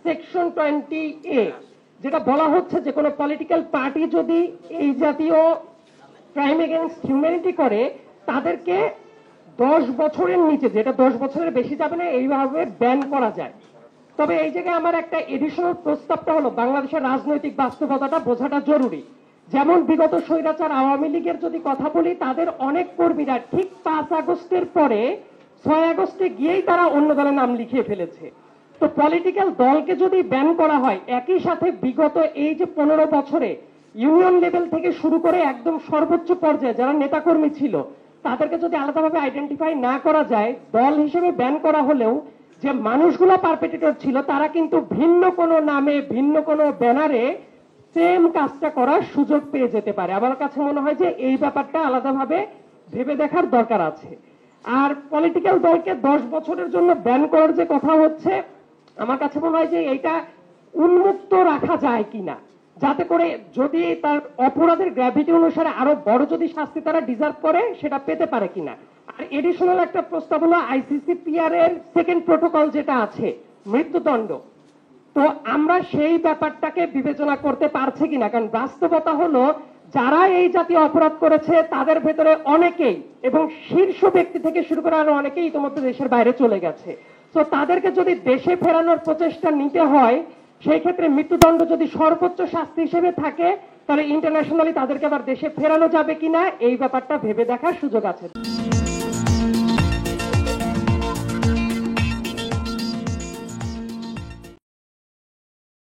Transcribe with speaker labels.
Speaker 1: Section 20A, যেটা বলা হচ্ছে যে কোনো পলিটিক্যাল পার্টি যদি এই জাতীয় ক্রাইম এগেইনস্ট হিউম্যানিটি করে তাদেরকে 10 বছরের নিচে, যেটা 10 বছরের বেশি যাবে না, এইভাবে ব্যান করা যায়। তবে এই জায়গায় আমার একটা এডিশনাল প্রস্তাবটা হলো, বাংলাদেশের রাজনৈতিক বাস্তবতাটা বোঝাটা জরুরি। যেমন বিগত স্বৈরাচার আওয়ামী লীগের যদি কথা বলি, তাদের অনেক কর্মীরা ঠিক 5 আগস্টের পরে 6 আগস্টে গিয়েই তারা অন্য দলে নাম লিখিয়ে ফেলেছে। তো পলিটিক্যাল দলকে যদি ব্যান করা হয়, একই সাথে বিগত এই যে 15 বছরে ইউনিয়ন লেভেল থেকে শুরু করে একদম সর্বোচ্চ পর্যায়ে যারা নেতাকর্মী ছিল তাদেরকে যদি আলাদাভাবে আইডেন্টিফাই না করা যায়, দল হিসেবে ব্যান করা হলেও যে মানুষগুলো পারপেট্রেটর ছিল তারা কিন্তু ভিন্ন কোনো নামে, ভিন্ন কোনো ব্যানারে সেম কাজটা করার সুযোগ পেয়ে যেতে পারে। আমার কাছে মনে হয় যে এই ব্যাপারটা আলাদাভাবে ভেবে দেখার দরকার আছে। আর পলিটিক্যাল দলকে 10 বছরের জন্য ব্যান করার যে কথা হচ্ছে, আমার কাছে মনে হয় যে এটা উন্মুক্ত রাখা যায় কিনা, যাতে করে যদি তার অপরাধের গ্র্যাভিটি অনুসারে আরো বড় যদি শাস্তি তারা ডিজার্ভ করে সেটা পেতে পারে কিনা। আর এডিশনাল একটা প্রস্তাব হলো আইসিসিপিআর এর সেকেন্ড প্রোটোকল যেটা আছে, মৃত্যুদণ্ড। তো আমরা সেই ব্যাপারটাকে বিবেচনা করতে পারছি কিনা, কারণ বাস্তবতা হলো যারা এই জাতীয় অপরাধ করেছে তাদের ভেতরে অনেকেই, এবং শীর্ষ ব্যক্তি থেকে শুরু করে আরো অনেকেই ইতিমধ্যে দেশের বাইরে চলে গেছে। তো তাদেরকে যদি দেশে ফেরানোর প্রচেষ্টা নিতে হয়, সেই ক্ষেত্রে মৃত্যুদণ্ড যদি সর্বোচ্চ শাস্তি হিসেবে থাকে, তাহলে ইন্টারন্যাশনালি তাদেরকে আবার দেশে ফেরানো যাবে কিনা এই ব্যাপারটা ভেবে দেখার সুযোগ আছে।